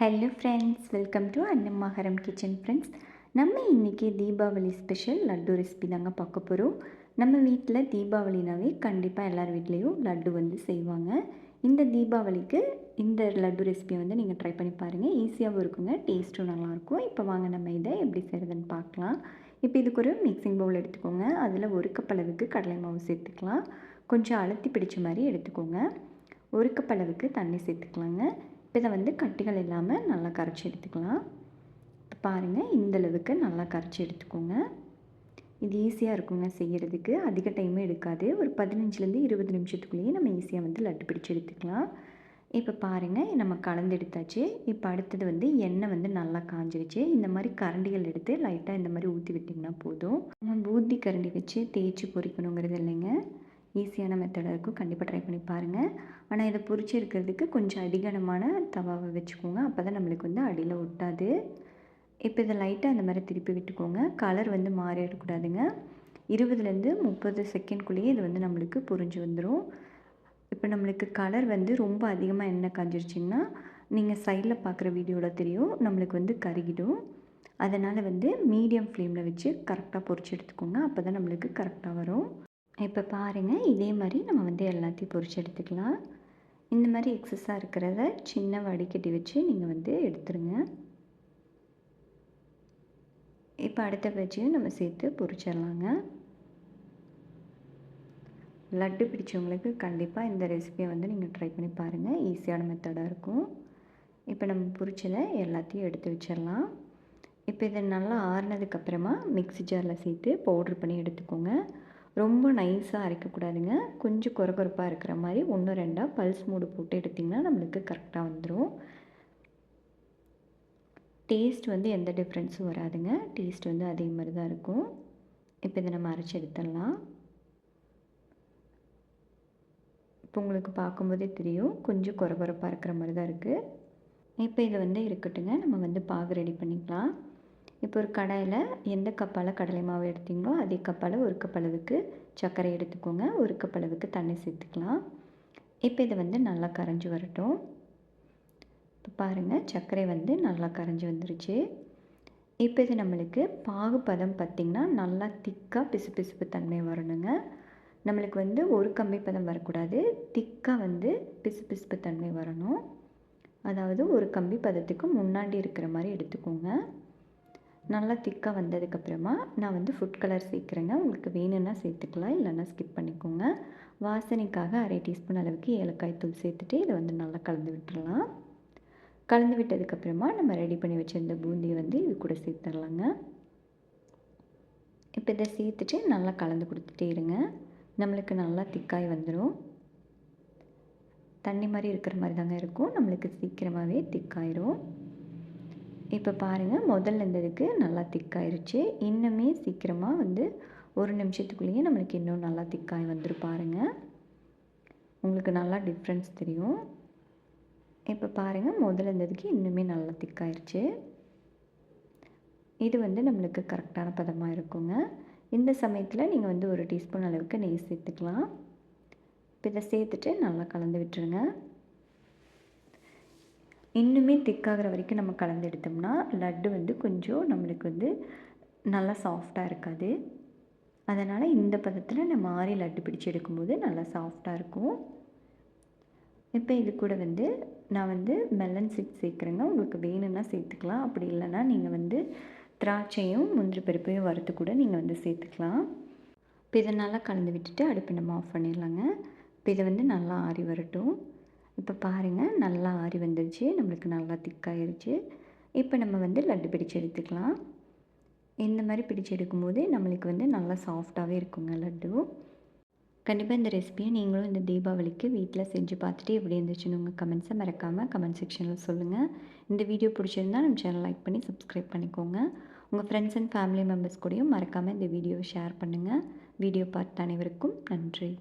Hello friends, welcome to அன்னம் ஆகாரம் kitchen friends. நம்ம இன்றைக்கி தீபாவளி ஸ்பெஷல் லட்டு ரெசிபி தாங்க பார்க்க போகிறோம். நம்ம வீட்டில் தீபாவளினாவே கண்டிப்பாக எல்லார் வீட்லேயும் லட்டு செய்வாங்க. இந்த தீபாவளிக்கு இந்த லட்டு ரெசிபியை நீங்கள் ட்ரை பண்ணி பாருங்கள். ஈஸியாகவும் இருக்குங்க, டேஸ்ட்டும் நல்லாயிருக்கும். இப்போ வாங்க நம்ம இதை எப்படி செய்கிறதுன்னு பார்க்கலாம். இப்போ இதுக்கு ஒரு மிக்சிங் பவுல் எடுத்துக்கோங்க. அதில் 1 கப் அளவுக்கு கடலை மாவு சேர்த்துக்கலாம். கொஞ்சம் அழுத்தி பிடிச்ச மாதிரி எடுத்துக்கோங்க. 1 கப் அளவுக்கு தண்ணி சேர்த்துக்கலாங்க. இப்போ இதை கட்டிகள் இல்லாமல் நல்லா கரைச்சி எடுத்துக்கலாம். இப்போ பாருங்கள், இந்தளவுக்கு நல்லா கரைச்சி எடுத்துக்கோங்க. இது ஈஸியாக இருக்குங்க செய்கிறதுக்கு, அதிக டைமே எடுக்காது. ஒரு 15லேருந்து 20 நிமிஷத்துக்குள்ளேயே நம்ம ஈஸியாக லட்டு பிடிச்சி எடுத்துக்கலாம். இப்போ பாருங்கள், நம்ம கலந்து எடுத்தாச்சு. இப்போ அடுத்தது எண்ணெய் நல்லா காஞ்சிருச்சு. இந்த மாதிரி கரண்டிகள் எடுத்து லைட்டாக இந்த மாதிரி ஊற்றி விட்டிங்கன்னா போதும். நம்ம பூந்தி கரண்டி வச்சு தேய்ச்சி பொரிக்கணுங்கிறது இல்லைங்க, ஈஸியான மெத்தடாக இருக்கும். கண்டிப்பாக ட்ரை பண்ணி பாருங்கள். ஆனால் இதை பொரிச்சு எடுக்கிறதுக்கு கொஞ்சம் அதிகமான தவாவை வச்சுக்கோங்க, அப்போ தான் நம்மளுக்கு அடியில் ஒட்டாது. இப்போ இதை லைட்டாக அந்த மாதிரி திருப்பி விட்டுக்கோங்க. கலர் மாறிடக்கூடாதுங்க. 20லேருந்து 30 செகண்ட்குள்ளேயே இது நம்மளுக்கு பொரிஞ்சு வந்துடும். இப்போ நம்மளுக்கு கலர் ரொம்ப அதிகமாக எண்ணெய் காஞ்சிருச்சிங்கன்னா நீங்கள் சைடில் பார்க்குற வீடியோவில் தெரியும், நம்மளுக்கு கருகிடும். அதனால் மீடியம் ஃப்ளேமில் வச்சு கரெக்டாக பொரிச்சு எடுத்துக்கோங்க, அப்போ தான் நம்மளுக்கு கரெக்டாக வரும். இப்போ பாருங்கள், இதே மாதிரி நம்ம எல்லாத்தையும் பொரிச்சு எடுத்துக்கலாம். இந்த மாதிரி எக்ஸஸாக இருக்கிறத சின்ன வடிகட்டி வச்சு நீங்கள் எடுத்துருங்க. இப்போ அடுத்த பஜ்ஜியும் நம்ம சேர்த்து பொரிச்சிடலாங்க. லட்டு பிடிச்சவங்களுக்கு கண்டிப்பாக இந்த ரெசிபியை நீங்கள் ட்ரை பண்ணி பாருங்கள். ஈஸியான மெத்தடாக இருக்கும். இப்போ நம்ம பொரிச்சதை எல்லாத்தையும் எடுத்து வச்சிடலாம். இப்போ இதை நல்லா ஆறுனதுக்கப்புறமா மிக்ஸி ஜாரில் சேர்த்து பவுட்ரு பண்ணி எடுத்துக்கோங்க. ரொம்ப நைஸாக அரைக்கக்கூடாதுங்க. கொஞ்சம் கொரகொரப்பாக இருக்கிற மாதிரி 1 2 பல்ஸ் மூடு போட்டு எடுத்திங்கன்னா நம்மளுக்கு கரெக்டாக வந்துடும். டேஸ்ட் எந்த டிஃப்ரென்ஸும் வராதுங்க. டேஸ்ட் அதே மாதிரி தான் இருக்கும். இப்போ இதை நம்ம அரைச்சி எடுத்துடலாம். இப்போ உங்களுக்கு பார்க்கும்போதே தெரியும், கொஞ்சம் கொரகொரப்பாக இருக்கிற மாதிரி தான் இருக்குது. இப்போ இதை இருக்கட்டுங்க, நம்ம பாகு ரெடி பண்ணிக்கலாம். இப்போ ஒரு கடாயில் எந்த கப்பால் கடலை மாவு எடுத்தீங்களோ அதே கப்பால் 1 கப் அளவுக்கு சர்க்கரை எடுத்துக்கோங்க. 1 கப் அளவுக்கு தண்ணி சேர்த்துக்கலாம். இப்போ இதை நல்லா கரைஞ்சி வரட்டும். இப்போ பாருங்கள், சர்க்கரை நல்லா கரைஞ்சி வந்துருச்சு. இப்போ இது நம்மளுக்கு பாகு பதம் பார்த்திங்கன்னா நல்லா திக்காக பிசுபிசுப்பு தன்மை வரணுங்க. நம்மளுக்கு ஒரு கம்பி பதம் வரக்கூடாது, திக்காக பிசுபிசுப்பு தன்மை வரணும். அதாவது ஒரு கம்பி பதத்துக்கு முன்னாடி இருக்கிற மாதிரி எடுத்துக்கோங்க. நல்லா திக்காக வந்ததுக்கப்புறமா நான் ஃபுட் கலர் சேர்க்குறேங்க. உங்களுக்கு வேணும்னா சேர்த்துக்கலாம், இல்லைன்னா ஸ்கிப் பண்ணிக்கோங்க. வாசனைக்காக 1/2 டீஸ்பூன் அளவுக்கு ஏலக்காய் தூள் சேர்த்துட்டு இதை நல்லா கலந்து விட்டுடலாம். கலந்து விட்டதுக்கப்புறமா நம்ம ரெடி பண்ணி வச்சுருந்த பூந்தியை இது கூட சேர்த்துடலாங்க. இப்போ இதை சேர்த்துட்டு நல்லா கலந்து கொடுத்துட்டே இருங்க. நம்மளுக்கு நல்லா திக்காய் வந்துடும். தண்ணி மாதிரி இருக்கிற மாதிரி தாங்க இருக்கும், நம்மளுக்கு சீக்கிரமாகவே திக்காயிரும். இப்போ பாருங்கள், முதல்ல இருந்ததுக்கு நல்லா திக்காயிருச்சு. இன்னுமே சீக்கிரமாக 1 நிமிஷத்துக்குள்ளேயே நம்மளுக்கு இன்னும் நல்லா திக்காய் வந்துடும். பாருங்கள், உங்களுக்கு நல்லா டிஃப்ரென்ஸ் தெரியும். இப்போ பாருங்கள், முதல்ல இருந்ததுக்கு இன்னுமே நல்லா திக்காயிருச்சு. இது நம்மளுக்கு கரெக்டான பதமாக இருக்குங்க. இந்த சமயத்தில் நீங்கள் 1 டீஸ்பூன் அளவுக்கு நெய் சேர்த்துக்கலாம். இப்போ இதை சேர்த்துட்டு நல்லா கலந்து விட்டுருங்க. இன்னுமே திக்காகிற வரைக்கும் நம்ம கலந்து எடுத்தோம்னா லட்டு கொஞ்சம் நம்மளுக்கு நல்லா சாஃப்டாக இருக்காது. அதனால் இந்த பதத்தில் நம்ம ஆறி லட்டு பிடிச்சி எடுக்கும்போது நல்லா சாஃப்டாக இருக்கும். இப்போ இது கூட நான் மெலன் சீட்ஸ் சேர்க்குறேங்க. உங்களுக்கு வேணும்னா சேர்த்துக்கலாம், அப்படி இல்லைன்னா நீங்கள் திராட்சையும் முந்திரி பருப்பையும் வறுத்து கூட நீங்கள் சேர்த்துக்கலாம். இப்போ இதை நல்லா கலந்து விட்டுட்டு அடுப்பை நம்ம ஆஃப் பண்ணிடலாங்க. இப்போ இதை நல்லா ஆறி வரட்டும். இப்போ பாருங்கள், நல்லா ஆறி வந்துருச்சு, நம்மளுக்கு நல்லா திக்காயிருச்சு. இப்போ நம்ம லட்டு பிடிச்சி எடுத்துக்கலாம். இந்த மாதிரி பிடிச்சி எடுக்கும்போது நம்மளுக்கு நல்லா சாஃப்டாகவே இருக்குங்க லட்டு. கண்டிப்பாக இந்த ரெசிபியை நீங்களும் இந்த தீபாவளிக்கு வீட்டில் செஞ்சு பார்த்துட்டு எப்படி இருந்துச்சுன்னு உங்கள் கமெண்ட்ஸை மறக்காமல் கமெண்ட் செக்ஷனில் சொல்லுங்கள். இந்த வீடியோ பிடிச்சிருந்தால் நம்ம சேனல் லைக் பண்ணி சப்ஸ்கிரைப் பண்ணிக்கோங்க. உங்கள் ஃப்ரெண்ட்ஸ் அண்ட் ஃபேமிலி மெம்பர்ஸ் கூடயும் மறக்காமல் இந்த வீடியோவை ஷேர் பண்ணுங்கள். வீடியோ பார்த்த அனைவருக்கும் நன்றி.